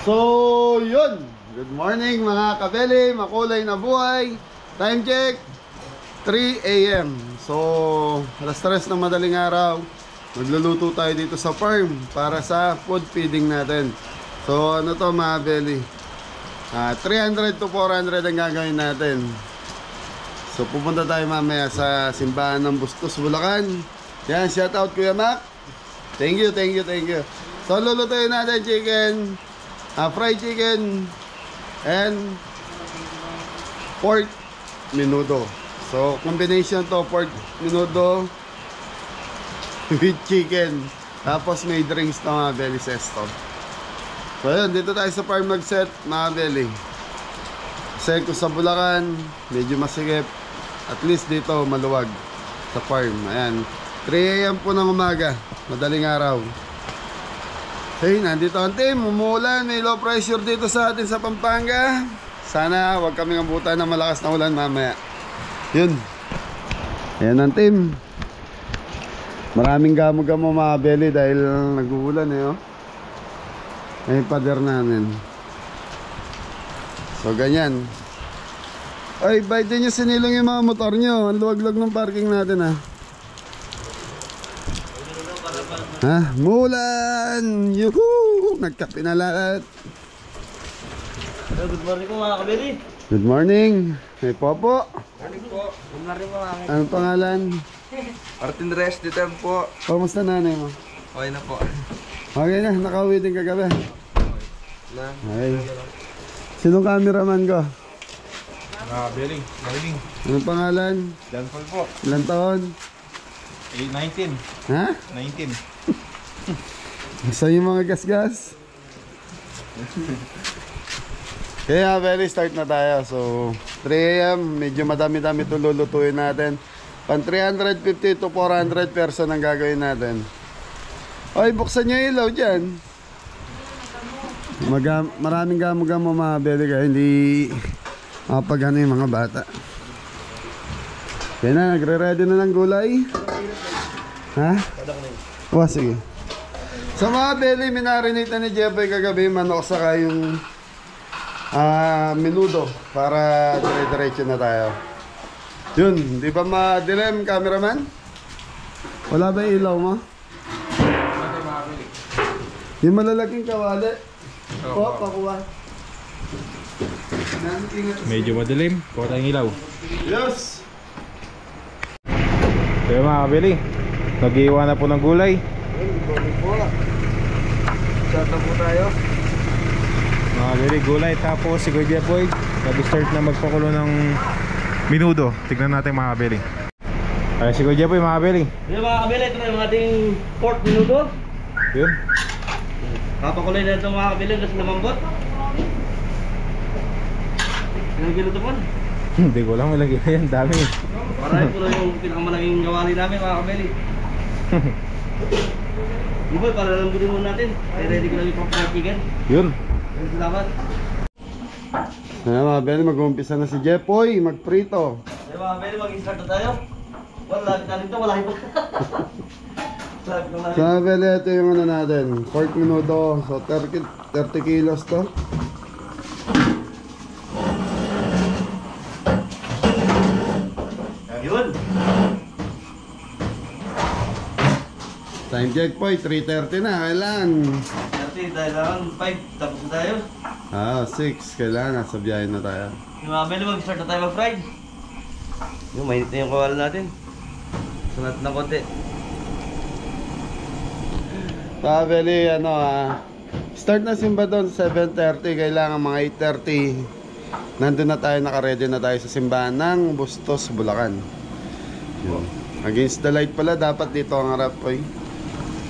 So, yun. Good morning mga kabeli, makulay na buhay. Time check, 3 AM. So, alas 3 ng madaling araw. Magluluto tayo dito sa farm para sa food feeding natin. So, ano to mga kabeli? 300 to 400 ang gagawin natin. So, pupunta tayo mamaya sa simbahan ng Bustos, Bulacan. Yan, shout out Kuya Mac. Thank you. So, lulutuin natin chicken, fried chicken, and pork menudo. So, combination to, pork menudo with chicken. Tapos may drinks na mga belly sesto. So, yun, dito tayo sa farm nag-set, mga belly. Kasi kung sa Bulacan, medyo masikip. At least dito, maluwag sa farm. Ayan, 3 AM po ng umaga, madaling araw. Hey, nandito ang team, umuulan, may low pressure dito sa atin sa Pampanga. Sana wag kaming abutan ng malakas na ulan mamaya. Yun. Ayan ang team. Maraming gamo-gamo mga belly dahil nag-uulan eh, oh. Ay, pader namin. So, ganyan. Ay, bait din nyo sinilong yung mga motor nyo. Ang luwag-luwag ng parking natin, ha. Ha? Mulan! Yuhuu! Nagkape na lahat. Good morning po mga kabili. Good morning. Hey, Popo. Morning po. Good morning po mga kabili. Anong pangalan? Martin Reyes dito po. Kamusta nanay mo? Okay na po. Okay na, nakauwi din kagabi. Na. Ay. Sinong cameraman ko? Beling. Mariling. Anong pangalan? John Paul po. Ilang taon? 19. Ha? 19. Gusto yung mga gas-gas? Kaya very start na tayo. So 3 AM, medyo madami-dami ito lulutuin natin. Pan 350 to 400 person ang gagawin natin. Oy, buksan nyo yung ilaw dyan. Maraming gamo-gamo mga belly ka. Hindi makapag ano yung mga bata. Kaya na, nagre-ready na ng gulay. Ha? O, sige. Sa mga belly, minarinate na ni Jeboy kagabi manok saka yung menudo para dire-diretso na tayo. Yun, di ba madilim, cameraman? Wala ba yung ilaw mo? Yung malalaking kawali. O, pakuha. Medyo madilim, kuha tayong ilaw. Yes! Kaya mga kabili, nag-iwan na po ng gulay. Shout out po tayo. Mga kabili, gulay. Tapos si Kuya Poy nag-start na magpakulo ng minudo. Tignan natin mga kabili. Ay, si Kuya Poy mga kabili. Yung mga kabili, ito na yung ating pork menudo. Yun. Papakulay na ito mga kabili, kasi lumambot. Ilang kilo ito po? Hindi ko lang malagay yan, dami. Marami po na yung pinakamalaking gawali namin mga kabili. Di ba, para lambutin muna natin. Ay, ready ko lang yung pork chicken. Yun. Salamat. Ayan mga belly, mag-uumpisa na si Jeboy magprito. Yung mga kabili, mag-start na tayo. Wala, natin ito, wala ito. Sa mga belly, ito yung ano natin, pork menudo. So 30 kilos to. Yun. Time check po, 3:30 na, kailangan. Kasi dahil lang 5, tapos na tayo. 6, kailangan, nasa biyahe na tayo. Yung mga kabili, mag-start na tayo mag-fried. Yung mainit na yung kawala natin. Sunat ng konti. Mga belly, ano start na simba doon, 7:30, kailangan mga 8:30. Nandun na tayo, naka-ready na tayo sa simbahan ng Bustos, Bulacan. Yun. Against the light pala, dapat dito ang harap po eh.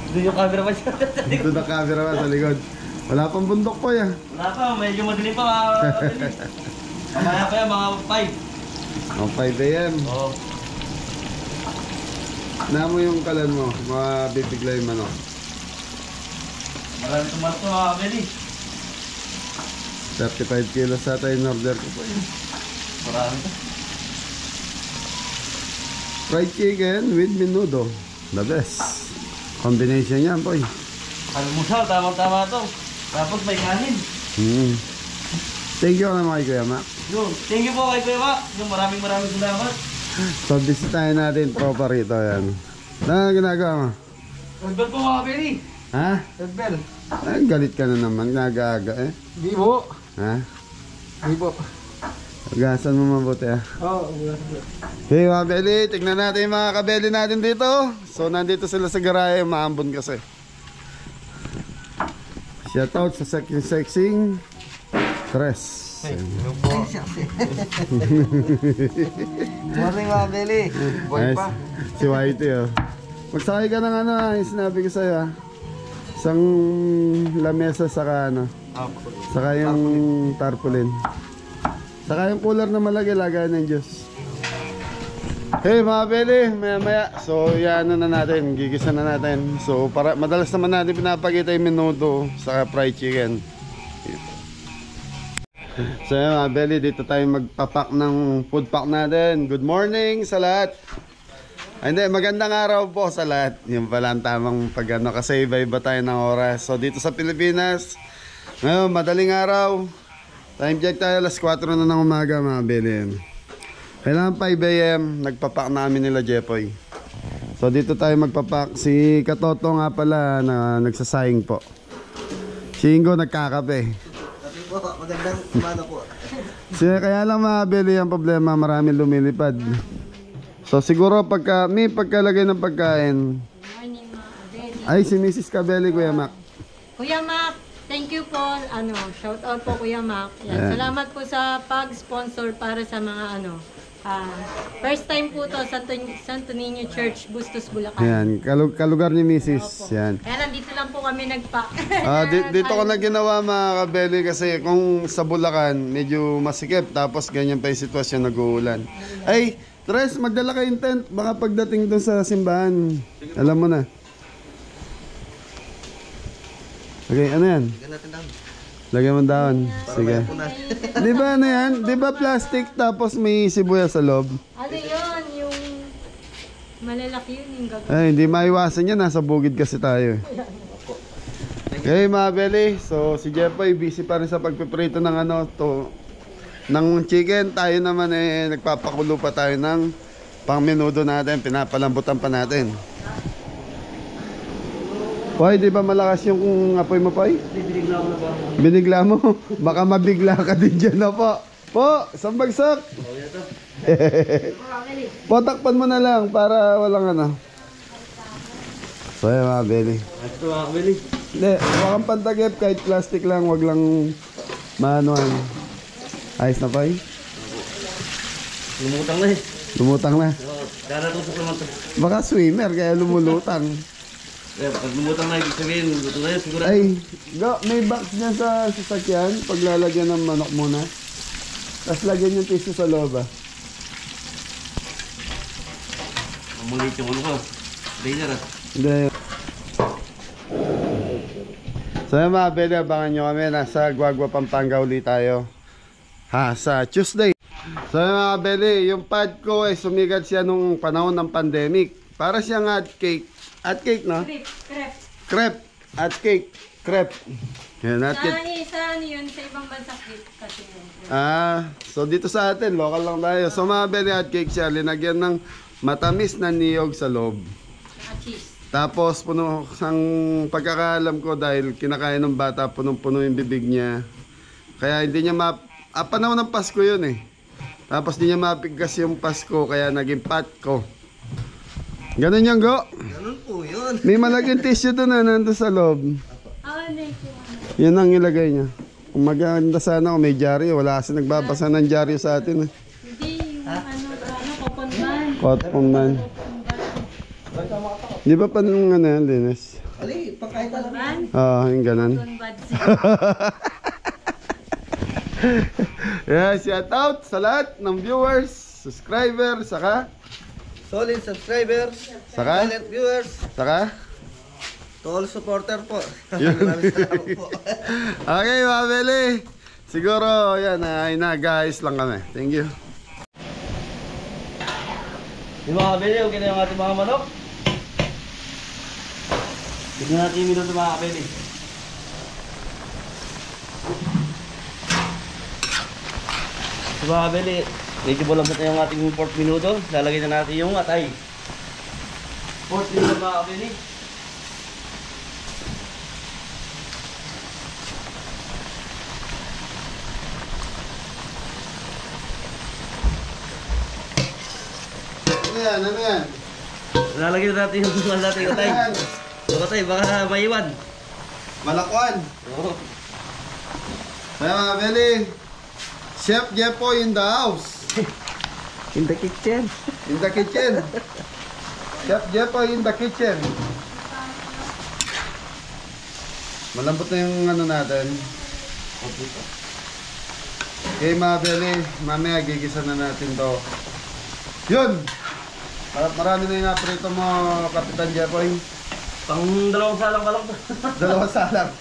Doon yung camera pa siya. Dito na camera pa sa likod. Wala pang bundok po yan. Wala pa, medyo madilim pa mga kabili. Mamaya pa yan, mga 5. Ang 5 AM. Oo. Na mo yung kalan mo, mabibigla yung manok. Marami tumalas mga kabili. 35 kilos sa tayo in order ko po yun. Marami to. Fried chicken with menudo. The best. Combination yan, boy. Almusal, tama-tama to. Tapos may kanin. Thank you naman kay Kuya Mac. Yun, thank you po kay Kuya Ma. Yung maraming salamat. So, bisitahin natin tropa rito. Yan. Ano ginagawa mo? Red po mga Billy. Ha? Red bell. Ay, galit ka na naman. Nag-aaga eh. Di po. Ha? Di po. Agasan mo mabuti ah. Oo. Hey mga Beli, tignan natin yung mga kabeli natin dito. So nandito sila sa garahe, maambon kasi. Shoutout sa sexing Tres. Morning mga Billy. Boy pa. Si Whitey oh. Magsakay ka ng ano ah, yung sinabi ko sa'yo ah. Isang lamesa saka ano. Saka yung tarpaulin. Saka yung cooler na malaki, lagay ng Diyos. Hey mga Beli, maya. So yan na natin, gigisa na natin. So para madalas naman natin pinapakita yung menudo saka fried chicken. So yan mga Beli, dito tayo magpapak ng food pack natin. Good morning sa lahat. Ay, hindi, magandang araw po sa lahat. Yung pala ang tamang pag-ano kasi iba-iba tayo ng oras. So dito sa Pilipinas, ngayon madaling araw. Time check tayo, alas 4 na ng umaga mga Beli. Kailangan 5 AM, nagpapak namin nila Jepoy. So dito tayo magpapak. Si Katoto nga pala na nagsasaying po. Si Ingo nagkakape. Sabi po, magandang umano po. Kaya lang mga Beli ang problema, maraming lumilipad. So siguro may pagkalagay ng pagkain. Morning, mga Beli. Ay, si Mrs. Cabelli, Kuya Mac. Kuya Mac, thank you po. Shout out po Kuya Mac. Yan. Salamat po sa pag-sponsor para sa mga first time po to, Santo Niño Church, Bustos, Bulacan. Ayan, kalugar ni Mrs. Yan. Kaya nandito lang po kami nagpa. Dito ko na ginawa mga Kabeli kasi kung sa Bulacan medyo masikip tapos ganyan pa yung sitwasyon, nag-uulan. Ay, Tres, magdala kayong tent baka pagdating doon sa simbahan. Alam mo na. Okay, ano yan? Lagyan natin down. Lagyan mo daon. Sige. Di ba ano yan? Di ba plastic tapos may sibuyas sa loob? Ano yun? Yung malalaki yun yung gagawin. Ay, hindi maiwasan yan. Nasa bukid kasi tayo. Okay, mga Beli. So, si Jepoy busy pa rin sa pagpiprito ng ng chicken. Tayo naman nagpapakulo pa tayo ng pang menudo natin. Pinapalambutan pa natin. Hoy, di ba malakas yung apoy mo, Poy? Binigla ko na ba? Binigla mo? Baka mabigla ka din dyan na po. Po, isang bagsak. Po, takpan mo na lang para walang ano. So, yan mga Beli. Ito mga Billy. Hindi, huwag kang pantagip kahit plastic lang, wag lang maanuan. Ayos na, Poy? Lumutang na eh. Lumutang na. Karatusok naman ito. Baka swimmer, kaya lumulutang. Pag lumutang na, ibig sabihin, luto na yun, siguro. Ay, may box niya sa sasakyan. Paglalagyan ng manok muna. Tapos lagyan yung piso sa loob ah. Mamulit yung ano ko. Trainer ah. Hindi. So yung mga Beli, abangan nyo kami. Nasa Guagua, Pampanga ulit tayo. Sa Tuesday. So yung mga Beli, yung pad ko sumigat siya nung panahon ng pandemic. Para siyang hot cake. Hot cake, no? Crepe. Crepe. Hot cake. Crepe. Yan, hot cake. Sa ano yun? Sa ibang bansa kasi yun. So dito sa atin, local lang tayo. So mga Beli, hot cake siya. Linagyan ng matamis na niyog sa loob. Saka cheese. Tapos puno, ang pagkakaalam ko dahil kinakain ng bata, punong-puno yung bibig niya. Kaya hindi niya panahon ng Pasko yun eh. Tapos hindi niya mapigkas yung Pasko, kaya naging pat ko. Ganun yung go. Ganun po yun. May malaking tissue doon na nandun sa loob. Yan ang ilagay niya. Kung maganda sana kung may dyaryo. Wala kasi nagbabasa ng dyaryo sa atin. Hindi, yung kokonban. Kotpong Di ba pa nung linis? Ali, pagkain talaga. Yung ganun. Kokonban. Yeah, shout out sa lahat ng viewers, subscribers, saka Solid subscribers, Saka? silent viewers, to all supporter po. Maraming salamat po. Okay, mga Beli. Siguro, yan, nag-ayos lang kami. Thank you. Yung mga Billy, okay na yung ating mga manok. Tignan natin yung minuto mga Billy. So mga kabeli, medyo malambot na yung ating pork menudo. Lalagay na natin yung atay. Pork menudo mga kabeli. Ano yan? Ano yan? Lalagay na natin yung atay. Ano yan? Yung atay, baka maiwan. Malakwan. Oo. Kaya mga Beli, Chef Jepo in the house. In the kitchen. In the kitchen. Chef Jepo in the kitchen. Malambot na yung ano natin. Okay mga Beli, mamaya gigisa na natin to. Yun! Marami na yung naprito mo, Kapitan Jepoy. Pang dalawang salang pa lang. Dalawang salang.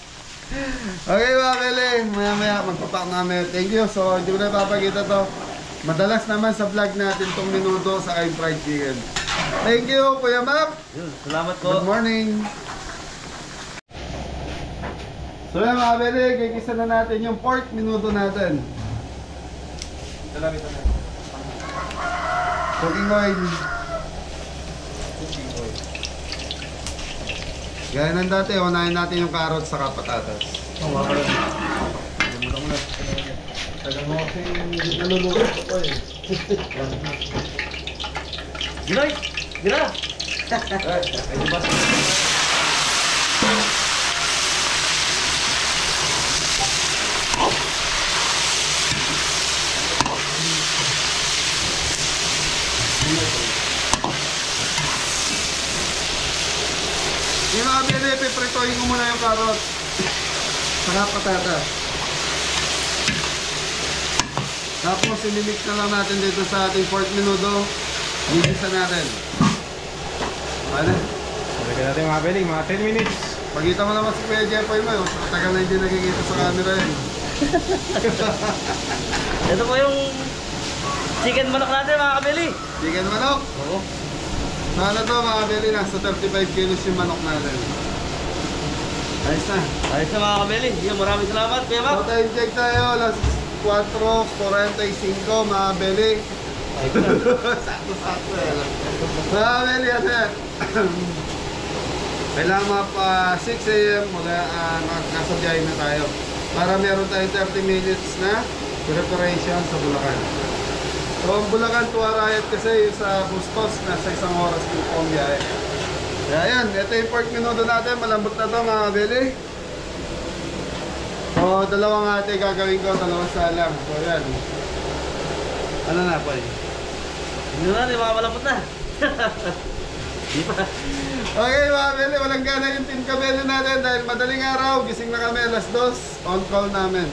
Okay mga Beli, maya magpapak namin. Thank you. So hindi ko na papakita to. Madalas naman sa vlog natin tong menudo sa kay fried chicken. Thank you Kuya Map. Yun, salamat po. Good morning. So yan mga Beli, gigisa na natin yung pork menudo natin. Cooking oil. Gaya ng dati, unahin natin yung carrots sa patatas. Tagal mo kasi naluluto ko eh. Ginoy! Gira! Yung mga Beli, pipritohin ko muna yung carrots. Saka patatas. Tapos ilimix na lang natin dito sa ating pork menudo. Gigisa natin. Ano? Lagyan natin mga Beli, mga 10 minutes. Pagkita mo naman si Kuya Jepoy mo, tagal na hindi nakikita sa camera yun. Ito po yung chicken manok natin mga kabeli. Chicken manok. Oo. Sana to mga Beli, nasa 35 kilos yung manok natin. Ayos na. Ayos na mga kabeli. Yun, maraming salamat. Kuya Mac. So time check tayo, alas 4:45 mga Beli. Sakto-sakto eh. Mga Beli, ano yan? Kailangan mga pa 6 AM nasa biyahe na tayo. Para meron tayong 30 minutes na preparation sa Bulacan. So ang Bulacan to Arayat kasi yung sa Bustos, nasa 1 oras yung po ang biyahe. Kaya yan, ito yung pork menudo natin, malambot na to mga Beli. So dalawang ate gagawin ko, dalawang salang. So yan. Ano na po eh? Hindi na, di mga malapot na. Di pa. Okay mga Beli, walang gana yung team kabeli natin dahil madaling araw, gising na kami alas 2, on call namin.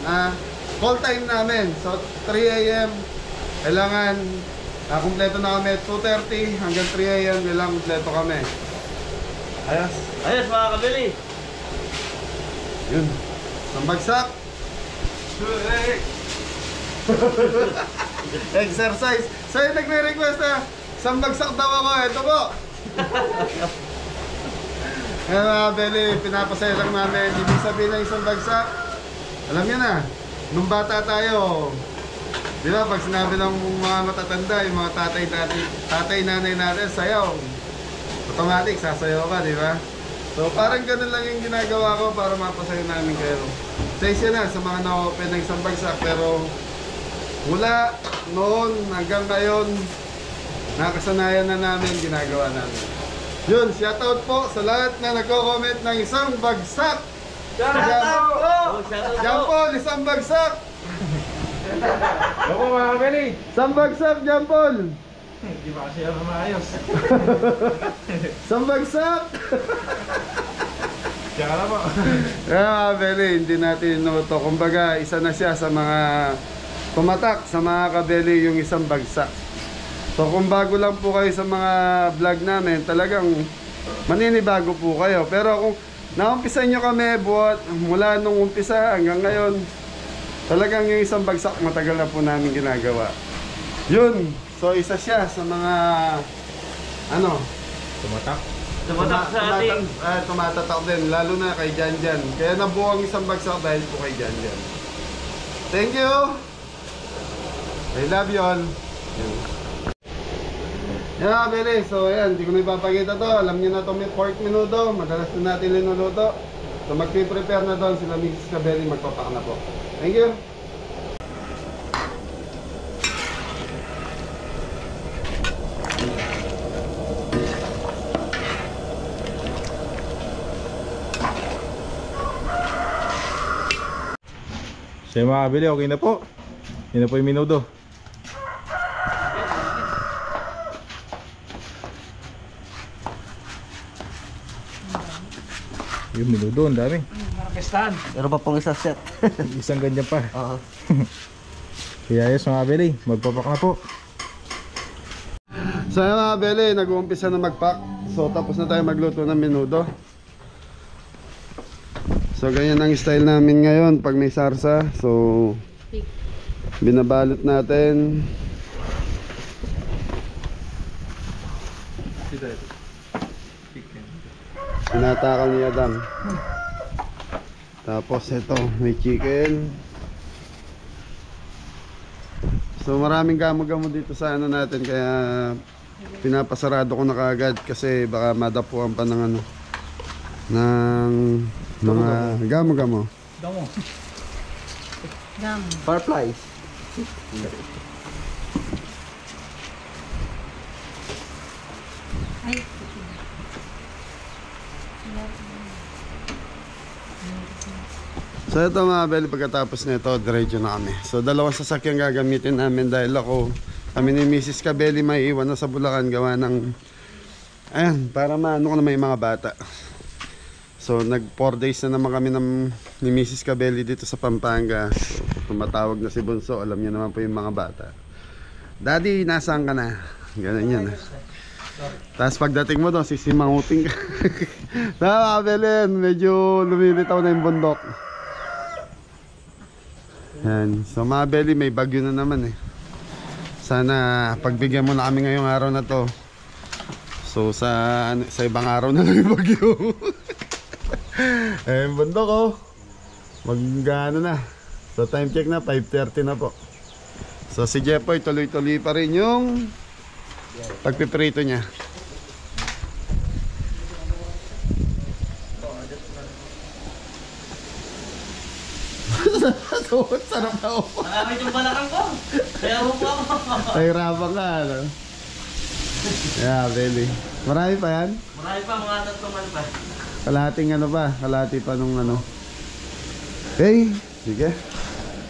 Call time namin, so 3 AM. Kailangan, kumpleto na kami 2:30 hanggang 3 AM, nilang kumpleto kami. Ayos. Ayos mga kabeli. Yun. Sambagsak. Exercise. So yung nagre-request na sambagsak daw ako, ito po. Ngayon mga Beli, pinapasaya lang namin. Ibig sabihin ng isang bagsak. Alam niyo na, nung bata tayo, di ba, pag sinabi ng mga matatanda, yung mga tatay, nanay natin, sayaw. Automatic, sasayaw ka, di ba? So parang ganun lang yung ginagawa ko para mapasayo namin kayo. Sensya na sa mga na-open ng isang bagsak, pero mula noon hanggang ngayon, nakasanayan na namin, ginagawa namin. Yun, shoutout po sa lahat na nagko-comment ng isang bagsak. Shoutout po! Shoutout Diyan po! po, isang bagsak. Loko mga Beli. Isang bagsak, Diyan Paul. Hindi ba kasi yan maayos? Isang bagsak. Diyan ka na po. Kaya mga Beli, hindi natin inuto. Kumbaga, isa na siya sa mga tumatak sa mga kabeli yung isang bagsak. So kung bago lang po kayo sa mga vlog namin, talagang maninibago po kayo. Pero kung naumpisa nyo kami mula nung umpisa hanggang ngayon, talagang yung isang bagsak matagal na po namin ginagawa. Yun, so isa siya sa mga Tumatak. Tumatak sa ating... tumatatak din, lalo na kay Janjan. Kaya nabuo ang isang bagsak dahil po kay Janjan. Thank you! I love you all. Yan mga Beli, so ayan, hindi ko na ipapakita to. Alam niyo na to, may pork menudo. Madalas na natin linuluto. So mag-prepare na doon sila Mrs. Cabelli, magpapak na po. Thank you. So yung mga kabili, okay na po. Yun na po yung menudo. Yung menudo, ang dami. Pestahan. Pero pa pong isa set. Isang ganyan pa. Oo. Kaya yes mga kabili, magpapak na po. So yan mga Beli, nag-uumpisa na mag-pack. So tapos na tayo magluto ng menudo. So ganyan ang style namin ngayon pag may sarsa. So binabalot natin. Tinatakal ni Adam. Tapos ito, may chicken. So maraming gamo-gamo dito sa ano natin, kaya pinapasarado ko na kaagad kasi baka madapuan pa ng ano, ng mga gamo-gamo. Damo. Dam. Fireflies. Ay, So ito mga Beli, pagkatapos nito, diretso na kami. So dalawang sasakyan gagamitin namin dahil kami ni Mrs. Cabelli may iwan na sa Bulacan gawa ng, ayan, para maano ko na may mga bata. So nag 4 days na naman kami ni Mrs. Cabelli dito sa Pampanga. So tumatawag na si Bunso, alam niya naman po yung mga bata. Daddy, nasaan ka na? Ganun yan. Tapos pagdating mo doon, sisimanguting ka. Tama, Belen, medyo lumilitaw na yung bundok. Yan. So mga Beli, may bagyo na naman eh. Sana pagbigyan mo na kami ngayong araw na to. So sa ibang araw na lang yung bagyo. Eh, bundok oh. Mag-ano na. So time check na, 5:30 na po. So si Jeffoy tuloy-tuloy pa rin yung pagpiprito niya. Sarap na ako. Maramit yung balakang ko. Kaya mo po ako. Nahirapan ka, ano? Yeah, Beli. Marami pa yan? Marami pa, mga 3 man pa. Kalahating ano pa? Kalahati pa nung ano? Okay, sige.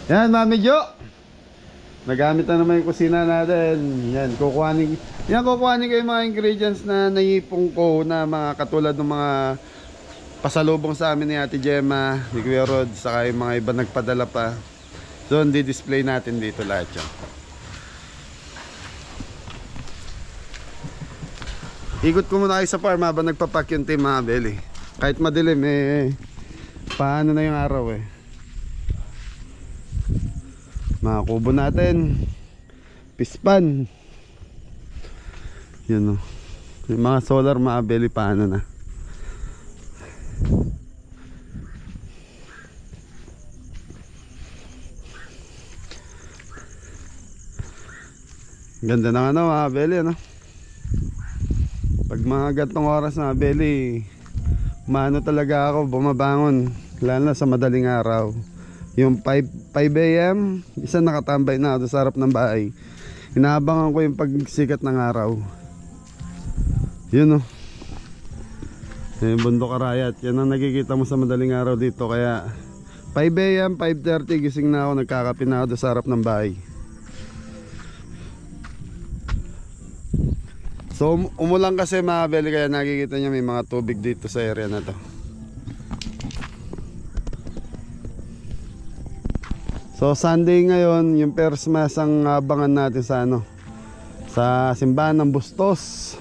Yan, Mami Jo. Nagamit na naman yung kusina natin. Yan, kukuhanin kayo mga ingredients na naipong ko na mga katulad ng mga pasalubong sa amin ni Ate Gemma, ni Kuya Rod, saka yung mga iba nagpadala pa. So, di-display natin dito lahat yan. Ikot ko muna kayo sa farm habang nagpapack yung team mga Beli. Kahit madilim paano na yung araw eh. Mga kubo natin, pispan. Yun o. Yung mga solar mga Beli, paano na. Ganda ng ano mga Beli, ano. Pag mga gantong oras na Beli, maano talaga ako bumabangon, lalo na sa madaling araw. Yung 5 AM, isa nakatambay na ako sa harap ng bahay. Inaabangan ko yung pagsikat ng araw. Yun o. Yung bundok Arayat, yan ang nakikita mo sa madaling araw dito. Kaya 5 AM, 5:30 gising na ako, nagkakape na ako sa harap ng bahay. So umulan kasi mga Beli, kaya nakikita niya may mga tubig dito sa area na to. So Sunday ngayon, yung first mass ang abangan natin sa ano, sa simbahan ng Bustos.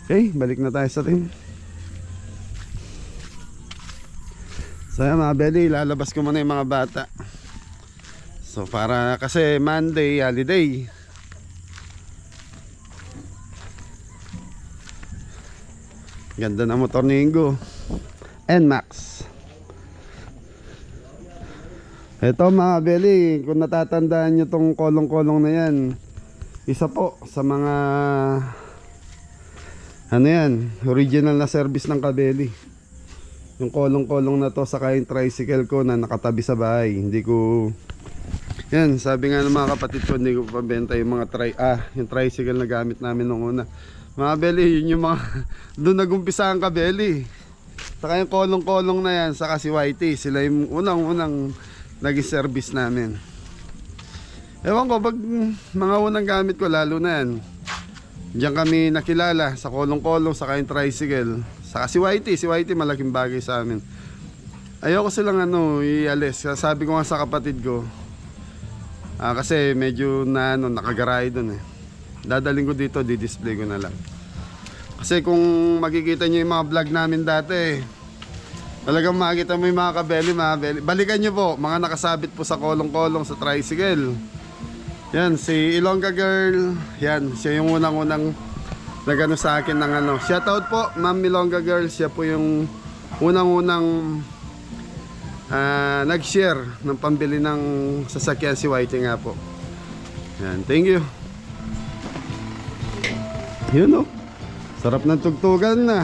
Okay, balik na tayo sa team. So yan mga Beli, lalabas ko muna yung mga bata. So para kasi Monday holiday. Ganda na motor ni Ingo NMAX. Ito mga Beli, kung natatandaan nyo tong kolong-kolong na yan, isa po sa mga ano yan, original na service ng Kabeli. Yung kolong-kolong na to, saka yung tricycle ko na nakatabi sa bahay. Hindi ko, yan, sabi nga ng mga kapatid ko, hindi ko pabenta yung mga yung tricycle na gamit namin nung una. Mga Beli, yun yung mga doon nagumpisa ang Kabeli. Saka yung kolong-kolong na yan, saka si Whitey, sila yung unang-unang naging service namin. Ewan ko, pag mga unang gamit ko, lalo na yan, diyan kami nakilala sa kolong-kolong, saka yung tricycle. Saka si Whitey malaking bagay sa amin. Ayoko silang ialis. Sabi ko nga sa kapatid ko, kasi medyo nakagaray doon eh. Dadaling ko dito, di-display ko na lang. Kasi kung makikita nyo yung mga vlog namin dati, talagang makikita mo yung mga Kabeli. Balikan nyo po, mga nakasabit po sa kolong-kolong sa tricycle. Yan, si Ilongga Girl, yan, siya yung unang-unang nagano sa akin ng shoutout po Ma'am Ilongga Girl, siya po yung unang-unang nag-share ng pambili ng sasakyan si Whitey nga po. Yan, thank you. Yun sarap ng tugtugan na.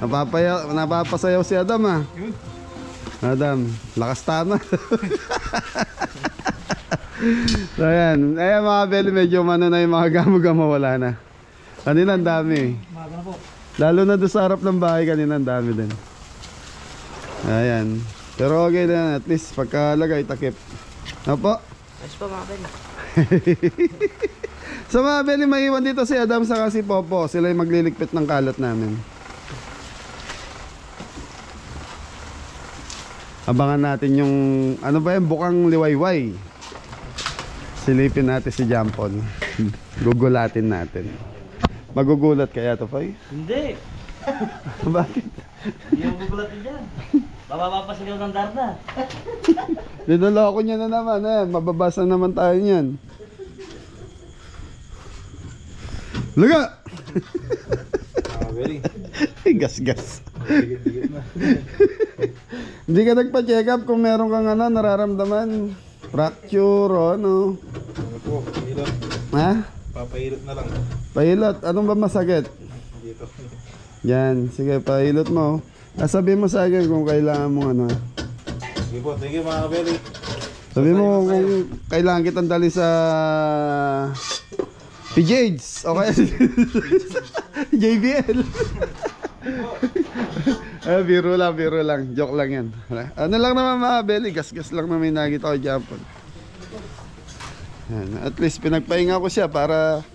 Napapasayaw si Adam Adam, lakas tama. So yan, mga Beli, medyo na yung mga gamo-gamo, wala na. Kanina ang dami. Lalo na doon sa harap ng bahay, kanina ang dami din. Ayan. Pero okay na, at least pagkalagay, takip. Apo? Ayos pa mga Beli. Sa mga Beli, maiwan dito si Adam sa si Popo. Sila yung magliligpit ng kalat namin. Abangan natin yung bukang liwayway. Silipin natin si Jampon. Gugulatin natin. Magugulat kaya to, Fay? Hindi. Bakit? Hindi yung gugulatin dyan. Mapapapasigaw ng Darna. Dinaloko niya na naman mababasa naman tayo niyan. Laga! Gas-gas. Hindi ka nagpa-check up kung meron kang nararamdaman, fracture o ano? Po, hilot. Ha? Papahilot na lang. Pahilot, anong ba masakit? Dito. Yan, sige, pahilot mo. Sabihin mo sa akin kung kailangan mo Sige po, thank you mga Kabeli. Sabi mo kung kailangan kitang dali sa PJs, okay? JBL. Biro lang, joke lang yan. Ano lang naman mga Beli, gas-gas lang naman nakita ko Jampon. At least pinagpahinga ko siya para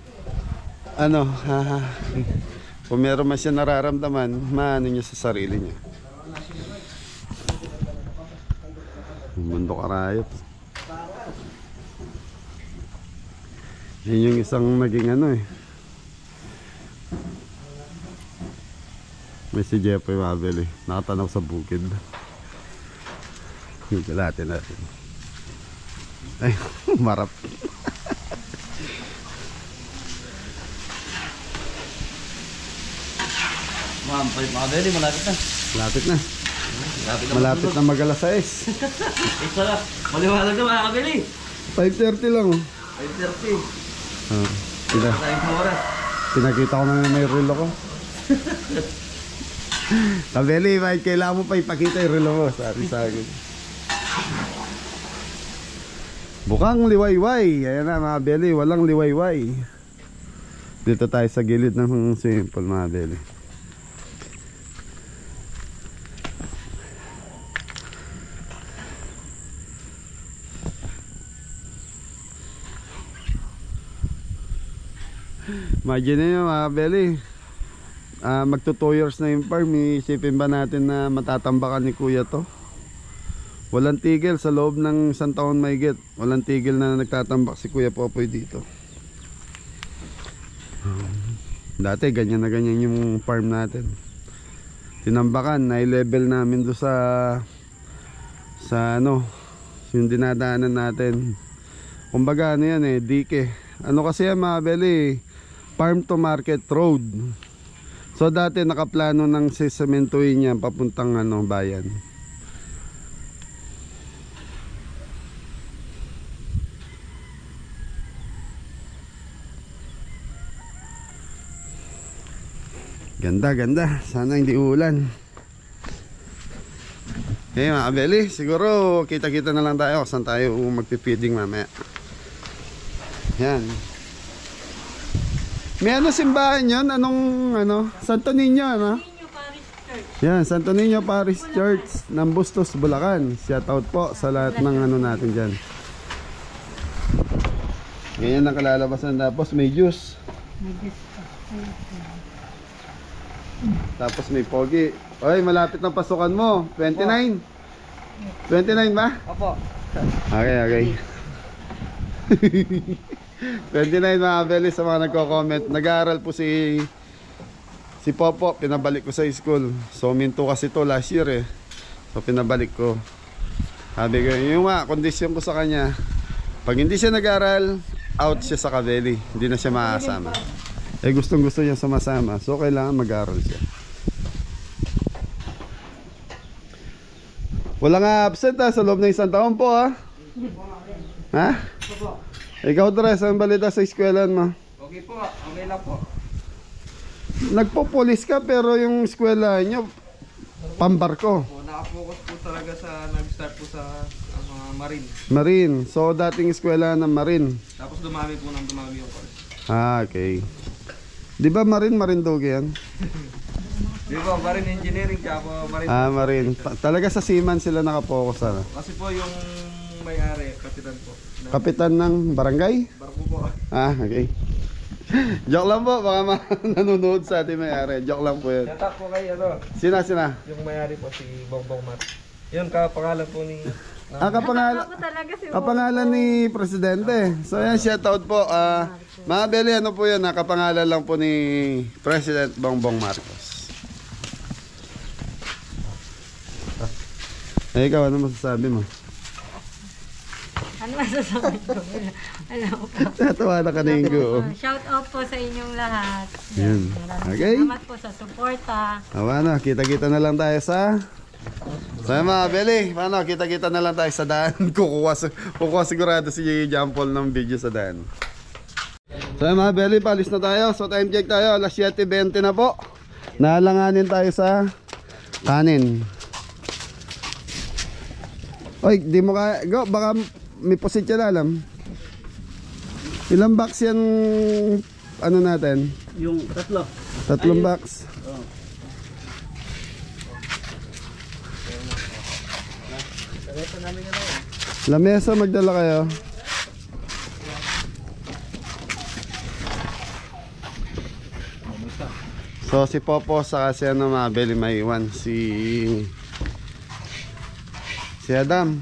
kung meron man siya nararamdaman, maano niya sa sarili niya. Mundo karayot. Yan yung isang naging may si Jeffoy Mabel nakatanaw sa bukid. Gugulatin natin. Ay, marap. Mga Beli, malapit na. Malapit na mag-alas 6. Isa lang. Maliwanag na mga Beli. 5:30 lang. 5:30. Tayong sa oras. Pinakita ko na may relo ko. Kabeli, kailangan mo pa ipakita yung relo mo, sabi sa akin. Bukang liwayway. Ayan na mga Beli, walang liwayway. Dito tayo sa gilid ng swimming pool mga Beli. Imagine nyo mga Beli, magto 2 years na yung farm. Isipin ba natin na matatambakan ni Kuya to? Walang tigil sa loob ng 1 taon mahigit. Walang tigil na nagtatambak si Kuya Popoy dito. Dati ganyan na ganyan yung farm natin. Tinambakan, na-level namin do sa yung dinadaanan natin. Kumbaga yan dike. Kasi yan mga Beli, farm to market road. So dati nakaplano ng sesementuhin niya papuntang bayan. Ganda, ganda. Sana hindi ulan. Okay mga kabeli, siguro kita-kita na lang tayo saan tayo magpipiding mamaya. Yan. May ano simbahan yun? Anong ano? Santo Niño, ano? Niño Parish Church. Yan, Santo Niño Parish Church ng Bustos, Bulacan. Shout out po sa lahat ng ano natin dyan. Ganyan ang kalalabasan, tapos may juice. Tapos may pogi. Oy, malapit ng pasukan mo. 29. 29 ba? Opo. Okay, okay. 29 mga kabeli sa mga nagko-comment. Nag-aaral po si Popo, pinabalik ko sa school. So minto kasi to last year eh. So pinabalik ko. Sabi ko, yung kondisyon ko sa kanya, pag hindi siya nag-aaral, out siya sa kabeli. Hindi na siya makasama. Eh gustong gusto niya sumasama. So kailangan mag-aaral siya. Wala nga absent sa loob ng isang taon po ha. Ha? Ikaw Dres, ang balita sa eskwelahan mo? Okay po, okay lang po. Nagpo-police ka pero yung eskwela nyo pambarko. Po, nakafocus po talaga sa nag-start po sa mga marine. Marine. So dating eskwela ng Marine. Tapos dumami yung course. Ah, okay. Di ba Marinduque yan? Di ba, marine engineering kaya po marine. Ah, Marine. Talaga sa seaman sila nakapokus ano? Kasi po yung may-ari, kapitan po. Kapitan ng barangay? Barko po. Ah, okay. Joke lang po, baka nanonood sa atin may-ari. Joke lang po yun. Yatak po kay ano, Sina? yung may-ari po si Bongbong Mat. Yun, kapangalan po ni... Ah, kapangalan. Ako talaga si Kapangalan ni Presidente. So yan, shoutout po. Mga Beli, ano po yan? Kapangalan lang po ni President Bongbong Marcos. Eh, ikaw, ano masasabi mo? Ano masasabi ko? Alam ko po. Natawa na kaninggo. Shout out po sa inyong lahat. Yan. Maraming Okay. salamat po sa suporta. Paano, kita-kita na lang tayo sa mga Beli. Paano, kita-kita na lang tayo sa daan. Kukuha sigurado si Jampol ng video sa daan. So mga Beli, palis na tayo. So time check tayo, alas 7:20 na po. Nalanganin tayo sa kanin. Oy, di mo kaya, go, baka may pusit yan alam. Ilang box yan, ano natin? Yung tatlo. 3 box. Lamesa, magdala kayo. So si Popo sa kasi ano mga Beli may iwan si Adam.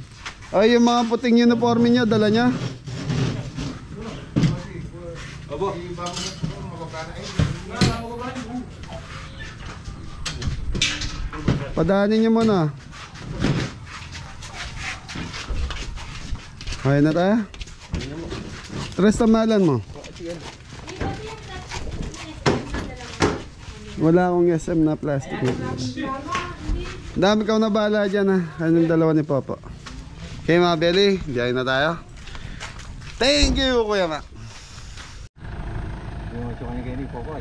Ay, yung mga puting uniforme niyo dala niya. Padaanin niyo muna. Okay na tayo? Tres tamalan mo. Wala akong SM na plastic. Dami ka na bahala dyan ha. Anong dalawa ni Popo. Okay mga Beli, biyahe na tayo. Thank you Kuya Ma. Yung mga tsaka ni Kenny, Popoy.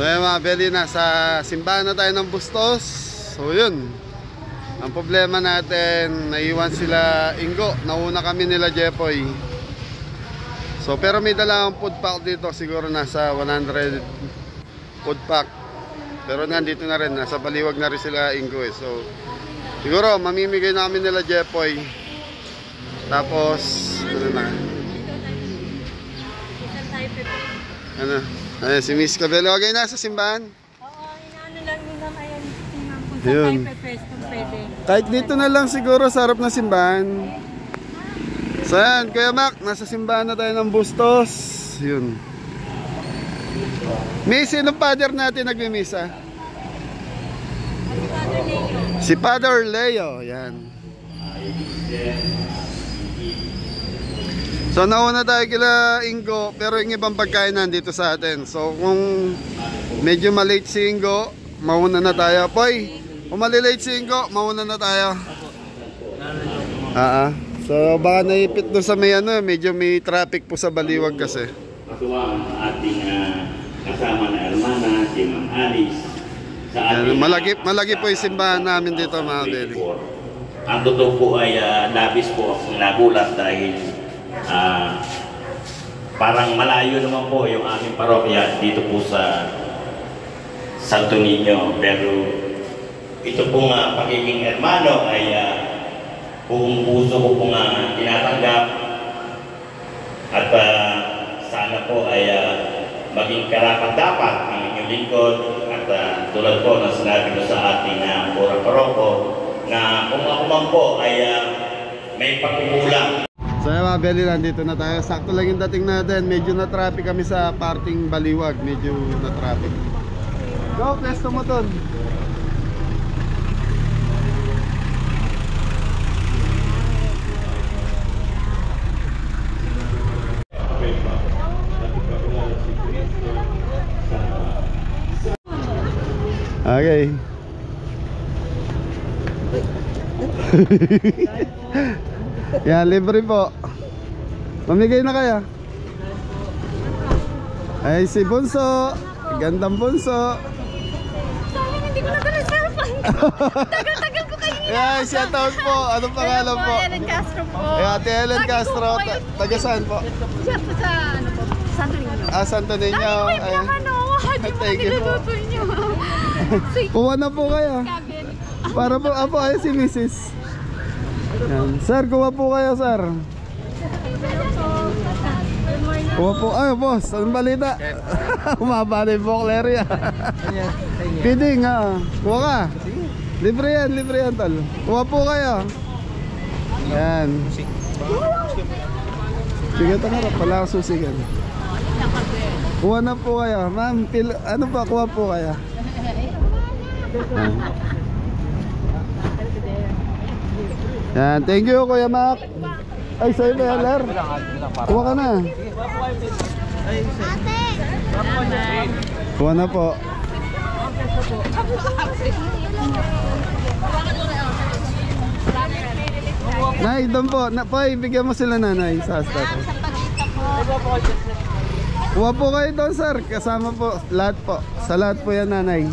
So yun mga Beli, nasa simbahan na tayo ng Bustos. So yun, ang problema natin, naiwan sila Ingo. Nauna kami nila Jepoy. So pero may dala akong food pack dito. Siguro nasa 100 food pack. Pero nandito na rin, nasa Baliwag na rin sila Ingo eh. So siguro mamimigay namin nila Jepoy. Tapos ano na, ano, ay, si Miss Cabello, okay na sa simbahan? Oo, inaano lang yun naman. Ayan, tingnan ko sa Ayun. Taipei Fest kung pwede. Kahit dito na lang siguro sa harap na simbahan. So yan, Kuya Mac, nasa simbahan na tayo ng Bustos. Yun. May sinong father natin nagmimisa? Si Father Leo. Yan. So nauna tayo kila Ingo, pero yung ibang pagkain nandito sa atin. So kung medyo malate si Ingo, mauna na tayo. Poy, kung malilate si Ingo, mauna na tayo. So baka naipit doon sa may ano, medyo may traffic po sa Baliwag kasi. Matuwa ang ating kasama na hermana, si Ma'am Alice. Yan, malagi po yung simbahan namin dito mga Beli. Ang totoo po ay labis po akong nagulat dahil parang malayo naman po yung aming parokya dito po sa Santo Niño. Pero ito pong pagiging hermano ay buong puso ko pong tinatanggap. At sana po ay maging karapat-dapat ang inyong lingkod. At tulad po na sinabi ko sa ating paroko na kung ako man po ay may pagkukulang. So yun mga Beli, nandito na tayo. Sakto lang yung dating natin. Medyo na-traffic kami sa parting Baliwag. Medyo na-traffic. Go, pwesto mo ton. Okay. Yan, libre po. Mamigay na kaya? Ay, si Bunso. Gandang Bunso. Sayang, hindi ko na dala cellphone. Tagal-tagal ko kayo. Yan, shout out po. Anong pangalan po? Ellen Castro po. Ay, Ate Ellen Castro. Taga saan po? Siya po sa, ano po, Santo Niño. Santo Niño. Dami ko Ayan. yung ano, hindi mo Thank you po. niluluto niyo. Kuha na po kayo. Para po, apo, ay si Mrs. Yan. Sir, kuha po kayo, sir. Kuha po. Ay, boss, anong balita? Umaba na yung bokleri. Kidding, ha? Kuha ka. Libre yan, tol. Kuha po kayo. Yan. Sige, tangarap. Pala ang susigan. Kuha na po kayo. Ma'am, ano pa? Kuha po kayo. Yan, thank you Kuya Mac. Ay, sa'yo ba yan, Ler? Kuha ka na. Kuha na po. Nay, doon po. Poy, bigyan mo sila nanay sa asta. Kuha po kayo doon, sir. Kasama po. Lahat po. Sa lahat po yan, nanay.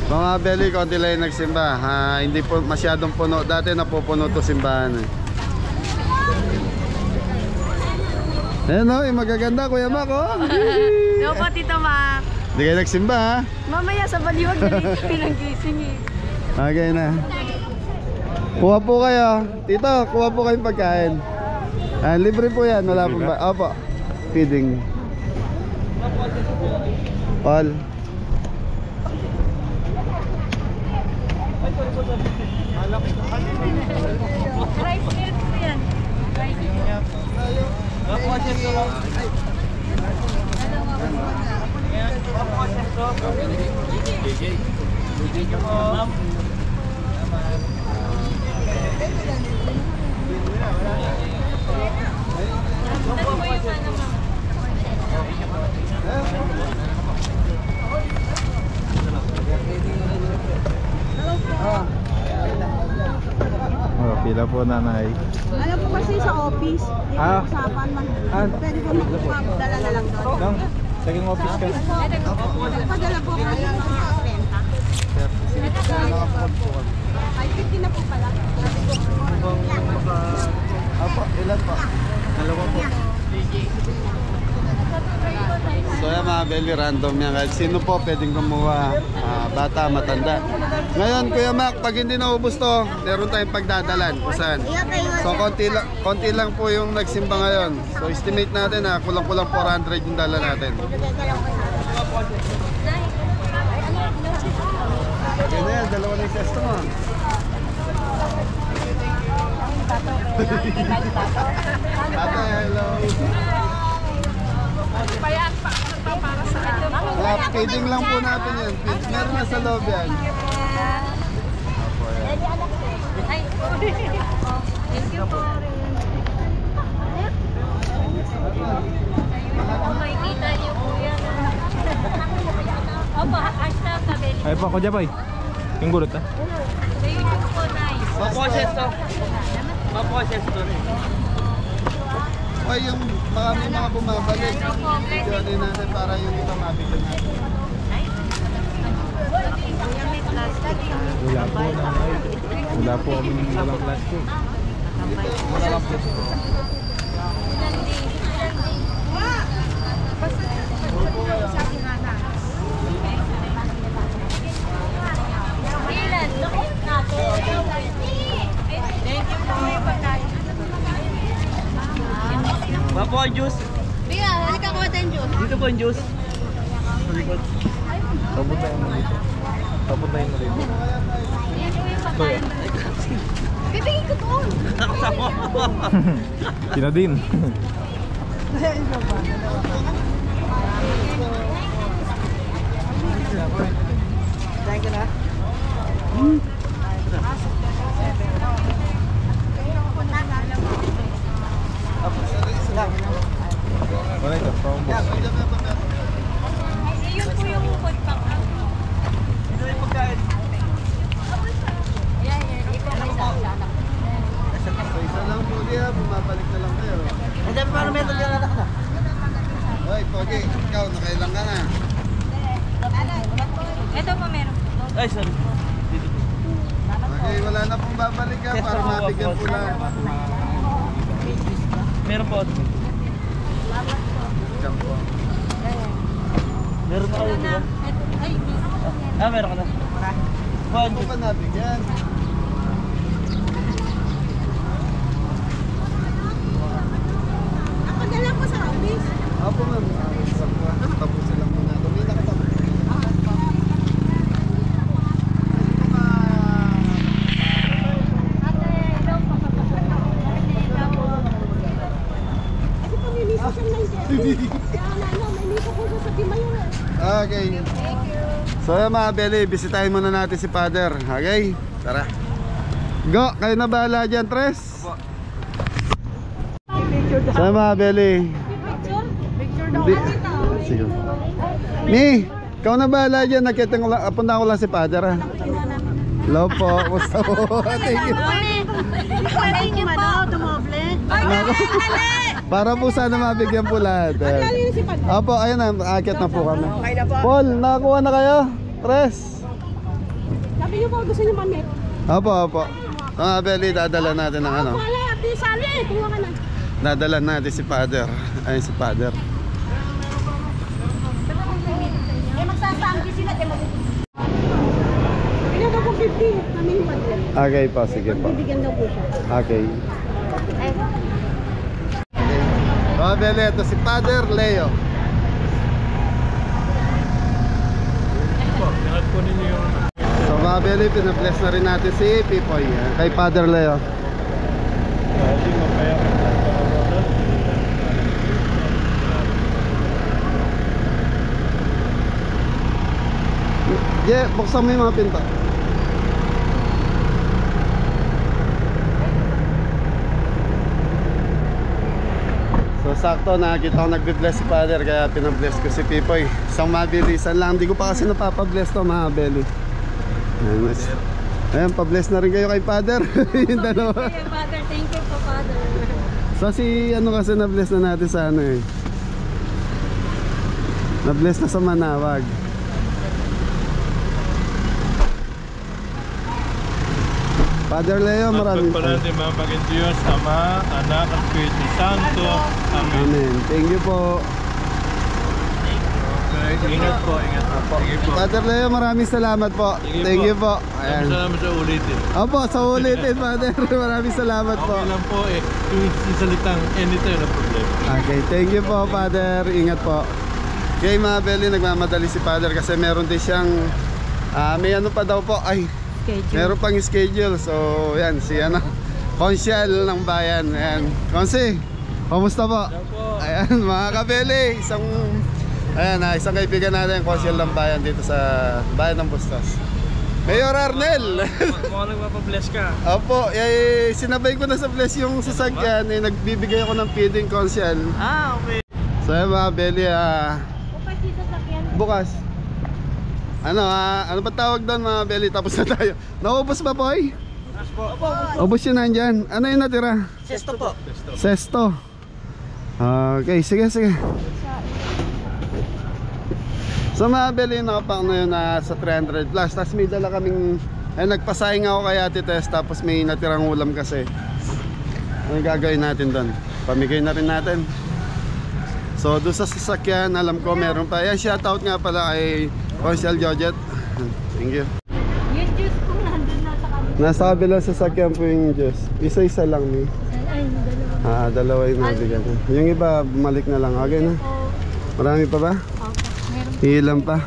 Mga Beli, konti lang yung nagsimba. Hindi po masyadong puno. Dati napupuno to simbahan. Ayan o, yung magaganda, Kuya Mac, oh. No po, Tito Mac. Hindi kayo nagsimba, ha? Mamaya sa Baliwag na rin gising eh. Okay na. Kuha po kayo. Tito, kuha po kayong pagkain. Libre po yan. Wala po ba? Opo. Feeding. Paul. Rice milk po yan. Rice Pila po nanay. Ano po kasi sa office, yung usapan man, pwede ko magdala na lang doon. Dang, tagang office ka. Padala po kayo ng renta. Naka-fold po kami. Ay, 50 na po pala. Apo, ilan po? Dalawa po. So yan mga belly, random yan. Kahit sino po pwedeng kumuha, bata, matanda. Ngayon, Kuya Mac, pag hindi naubos to, meron tayong pagdadalan kung saan. So konti lang po yung nagsimba ngayon. So estimate natin na kulang-kulang 400 yung dala natin. Okay na yan, dalawa na yung sesto mo. Ate, hello. Feeding lang po natin yan. Meron na sa loob yan. Thank you po. Makikita niyo po yan. Opo, hashtag Kabeli. Ay pa, Kuya Boy. Yung gulot ha. Sa YouTube po, nice. Maposes to. Maposes to. O yung baka may mga bumabalik. Yun natin para yung iba mabigyan natin. Wala po na. Wala po kami walang plastic. Wala lang po. Ilan? Thank you po. Mapo ang juice. Biga, halika ko din juice. Dito po ang juice. Papuntayin mo dito. Papuntayin mo dito. Kuya. Bibigay ko doon. Sina din. Wala ito, paubos. Yun po yung food pack. Ito yung pagkain. Yan, ito may sasana. So isa lang po diya, bumabalik na lang kayo. Hindi pa paano meron yung anak na? Hoy, Pogi, ikaw, nakailang ka na. Ito po meron. Ay, sorry. Dito po. Okay, wala na pong babalik ka para mabigyan po lang. Meron po. Diyan po. Meron pa kayo, di ba? Ay, Ah, meron ka na. Juan, Ano pa nabigyan? ako na lang po sa office. Apo ma'am, tapusin lang po natin. May nakatapos. Ate, hello po. Kasi pamimiso siyang nandiyan. Kaya may miso ko sa Timayo. Okay. So yan mga Beli, bisitahin muna natin si Father. Okay? Tara. Go, kayo na bahala dyan, Tres. So yan mga Beli. Sige. Mi, ikaw na bahala dyan. Punta ko lang si Father ha. Hello po, kumusta po? Thank you. Thank you po. Dumoble. Para po sana mabigyan po lahat. Opo, ayun na, aakyat na po kami. Paul, nakakuha na kayo? Tres. Sabi niyo po, gusto niyo mamit. Opo, opo. Mga Beli, dadala natin ng ano. Wala, ate, sali. Kuha ka na. Dadala natin si Father. Ayun si Father. Magsasangki sila. Pinagawa ko 50. Kami yung padlet. Okay po, sige po. Bibigyan daw po siya. Okay. Mga Beli, ito si Father Leo. So mga Beli, pinabless na rin natin si Pipoy. Kay Father Leo. Yeah, buksan mo yung mga pinto. So sakto, nakakita ko nagbe-bless si Father, kaya pinabless ko si Pipoy. Isang mabilisan lang, hindi ko pa kasi napapabless to mga Beli. Ayan, pabless na rin kayo kay Father. Yung dalawa. Father, thank you po, Father. So si ano kasi na-bless na natin sa ano eh. Na-bless na sa Manawag. Father Leo, maraming Pagpalante mga pagin Diyos, Ama, Anak at Espiritu Santo. Amen. Amen. Thank you po. Okay, ingat po, ingat po. Sige po. Father Leo, maraming salamat po. Sige Thank po. you po. Maraming Ayan. salamat sa ulitin. Opo, sa ulitin, Father. Maraming salamat po. Okay lang po eh. Yung salitang anytime na problema. Okay, thank you po, Father. Ingat po. Okay, mga Beli, nagmamadali si Father kasi meron din siyang may ano pa daw po. Ay, Schedule. meron pang schedule. So, yan, si ano, Konsyal ng bayan. Ayan. Konsi, kamusta po? Ayan, mga kabeli, isang kaibigan natin, Konsyal ng bayan dito sa bayan ng Bustos. Mayor Arnel! Mukhang nagpapabless ka. Opo, sinabay ko na sa bless yung sasakyan, nagbibigay ako ng feeding, Konsyal. Okay. So, ayan, mga Beli, bukas. Ano pa tawag doon, mga Beli? Tapos na tayo. Naubos ba, boy? Ubos yun nandyan. Ano yung natira? Sesto po. Sesto. Okay, sige. So, mga Beli, nakapang na yun sa 300 plus. Tapos may dala kaming nagpasaing ako kay Ate Tess. Tapos may natirang ulam kasi. Ano gagawin natin doon? Pamigay na rin natin. So doon sa sasakyan, alam ko meron pa. Yan, shoutout nga pala kay Consial Jojet. Thank you. Yung juice kung nandun na sa kami. Nasa kabilang sasakyan po yung juice. Isa-isa lang ni. Ay, dalawa. Dalawa yung nabigyan. Yung iba, bumalik na lang. Okay na. Marami pa ba? Meron Ilan pa?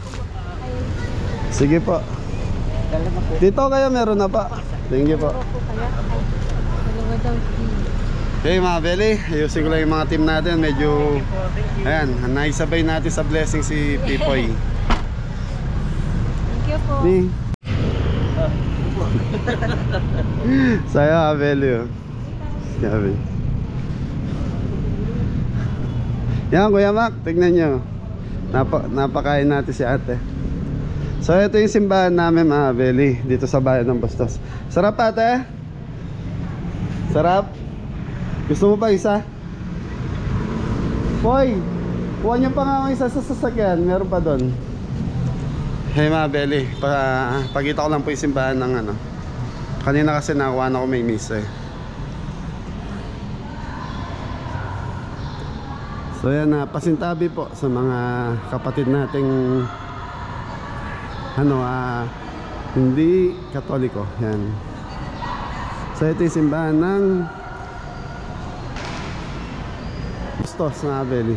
Sige po. Dito kayo meron na pa. Thank you po. po kaya. Dalawa daw. Okay, mga Beli, ayusin ko lang yung mga team natin. Medyo, ayan, naisabay natin sa blessing si Pipoy. Thank you po. Ni. Saya, mga Beli. Sabi. Yan, Kuya Mac, tignan nyo. Napakain natin si ate. So, ito yung simbahan namin, mga Beli, dito sa bayan ng Bustos. Sarap, ate? Sarap? Gusto mo pa isa? Hoy, kuha niyo pa nga isa sa sasakyan. Meron pa doon. Hey, mga Beli, pakita ko lang po yung simbahan ng ano. Kanina kasi nakuha na ko may misa eh. So yan, pasintabi po sa mga kapatid nating hindi Katoliko. Yan. So ito yung simbahan ng Bustos, mga Beli.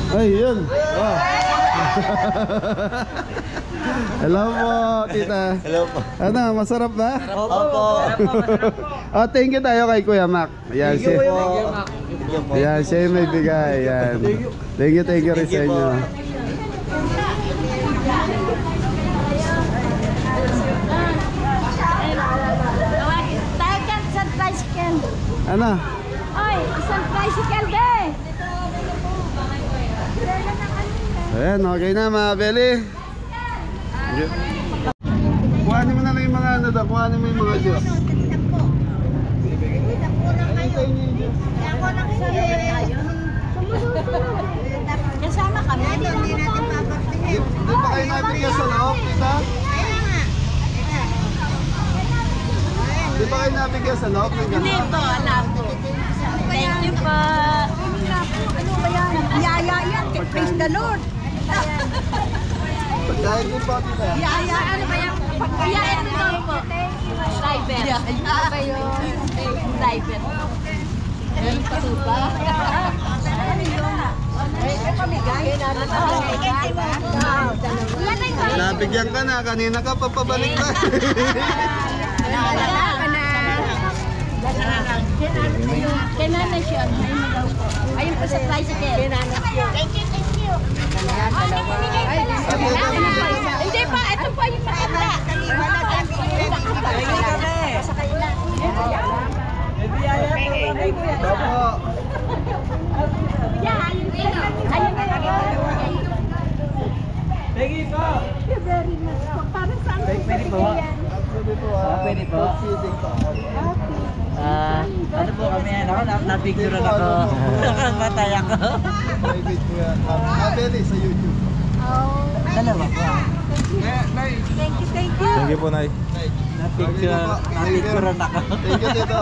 Ay, yun. Oh. Hello po, tita. Hello po. Ano, masarap ba? Opo. Oh, thank you tayo kay Kuya Mac. Ayan, siya. Ayan, siya yung may bigay. Ayan. Thank you rin sa inyo. Tayo ka sa tricycle. Ano? Ay, isang tricycle de. Ayan, okay na, mga Beli. Kuhanin mo na lang yung mga ano daw. Kuhanin mo yung mga juice. Kasama kami. Hindi natin papatingin. Di ba kayo nabigyan sa loob, tita? Di ba kayo nabigyan sa loob ng Hindi gano'n? po, alam po. Thank you po. Ano ba yan? Yaya yan. Praise the Lord. Pagkain din po, tita. Yaya, ano ba yan? Pagkayain mo daw po. Driver. Ano ba yun? Driver. Ayun, patupa. Ano yun? Ay, pamigay. Nabigyan ka na, kanina ka papabalik na. Kinana siya. Ayun po sa tricycle. Thank you. Hindi pa, ito po yung matanda. dito. Pwede po. Feeding pa. Ano po kami, na-picture ako. Matay ako. Private po yan. Belly sa YouTube. Dalawa po. Thank you. Thank you po, Nay. Na-picture ako. Thank you dito.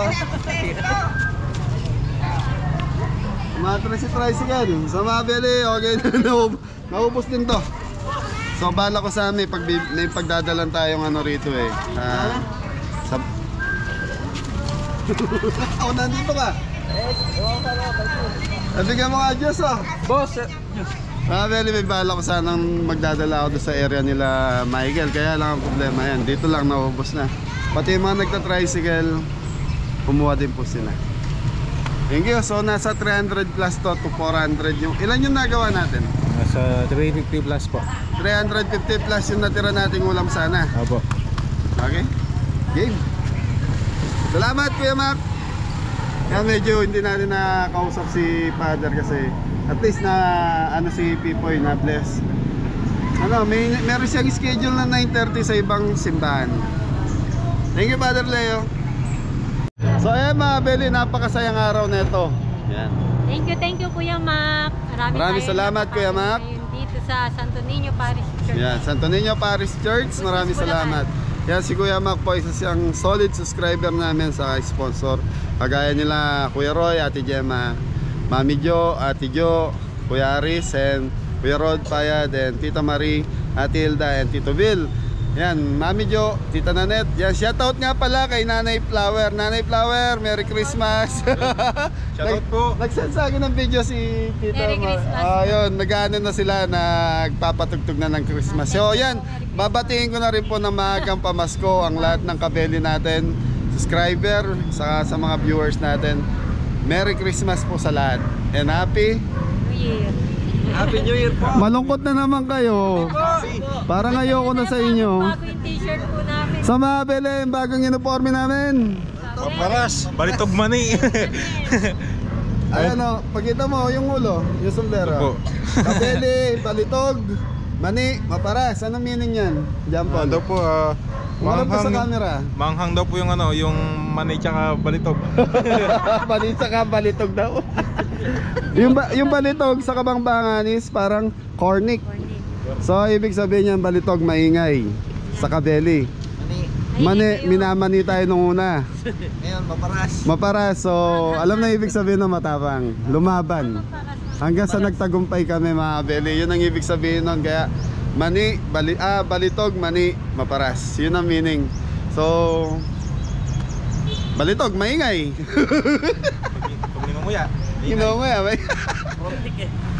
Matras si tricycle. Sa mga Belly, okay na. Naubos din to. So bala ko sa amin, may pagdadalan tayong ano rito eh. Oh, nandito ka. Bigyan mo nga Diyos oh. Boss, Belly, may bala ko sanang magdadala ako doon sa area nila Michael. Kaya lang ang problema yan. Dito lang naubos na. Pati yung mga nagta-tricycle, kumuha din po sila. Thank you. So nasa 300 plus to 400 yung... Ilan yung nagawa natin? Nasa 350 plus po. 350 plus yung natira nating ulam sana. Opo. Okay? Game. Salamat Kuya Mac. Kaya medyo hindi natin nakakausap si Father kasi at least na ano si Pipoy na bless. Ano, meron siyang schedule na 9:30 sa ibang simbahan. Thank you Father Leo. So ayan mga Belly, napakasayang araw na ito. Yan. Thank you Kuya Mac. Maraming salamat Kuya Mac. Dito sa Santo Niño Parish Church. Yan, Santo Niño Parish Church. Maraming salamat. Yan si Kuya Mac po, isa siyang solid subscriber namin sa sponsor. Kagaya nila Kuya Roy, Ate Gemma, Mami Jo, Ate Jo, Kuya Aris, and Kuya Rod Payad, and Tita Marie, Ate Hilda, and Tito Bill. Yan, Mami Jo, Tita Nanette. Yan, shoutout nga pala kay Nanay Flower. Nanay Flower, Merry Christmas. Shoutout po. Nag-send sa akin ng video si Tita Merry Christmas. Ayun, nag-ano na sila, nagpapatugtog na ng Christmas. So yan, babatingin ko na rin po na maagang pamasko ang lahat ng kabeli natin, subscriber, saka sa mga viewers natin. Merry Christmas po sa lahat. And happy New Year. Happy New Year po. Malungkot na naman kayo. Parang ayoko na sa inyo. Bago yung t-shirt po namin. Sa mga Belém, bagong uniforme namin. Paparas, balitog mani. Ayan o, pagkita mo yung ulo, yung sombrero. Opo. Kabeli, balitog, mani, maparas. Anong meaning yan? Jampol. Daw po, Umarap ka sa camera. manghang daw po yung ano, yung mani tsaka balitog. Mani saka balitog daw. yung balitog sa kabangbangan is parang cornic. So ibig sabihin niyan balitog maingay. Sa kabeli. Mani, minamani tayo nung una. Ngayon, maparas. Maparas. So alam na ibig sabihin ng matapang. Lumaban. Hanggang sa nagtagumpay kami mga kabeli. Yun ang ibig sabihin nun. Kaya mani, balitog, mani, maparas. Yun ang meaning. So balitog, maingay. Pag ninunguya. Inunguya, may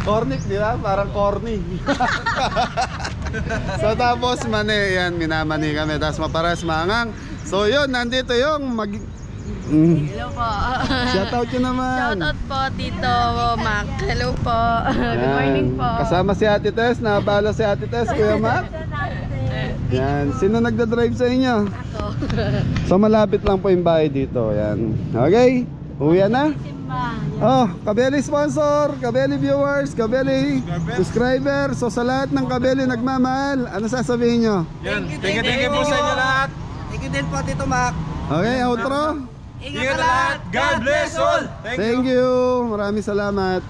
cornic, di ba? Parang corny. So tapos mani, yan, minamani kami. Tapos maparas, maangang. So yun, nandito yung Hello po. shoutout yun naman. Shoutout po, Tito Mac. Hello po. Good Yan. morning po. Kasama si Ate Tess, nabala si Ate Tess, Kuya Mac. Yan, sino nagda-drive sa inyo? Ako. So malapit lang po yung bahay dito. Yan. Okay, uwi na. Oh, Kabeli sponsor, Kabeli viewers, Kabeli subscriber. So sa lahat ng Kabeli nagmamahal, ano sasabihin nyo? Yan, thank you po sa inyo lahat. Thank you din po, Tito Mac. Okay, outro. Ingat lahat. God bless all. Thank you. Maraming salamat.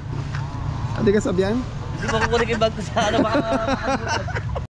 Hindi ka sabihan? Hindi ko kukunin yung bag ko sa ano baka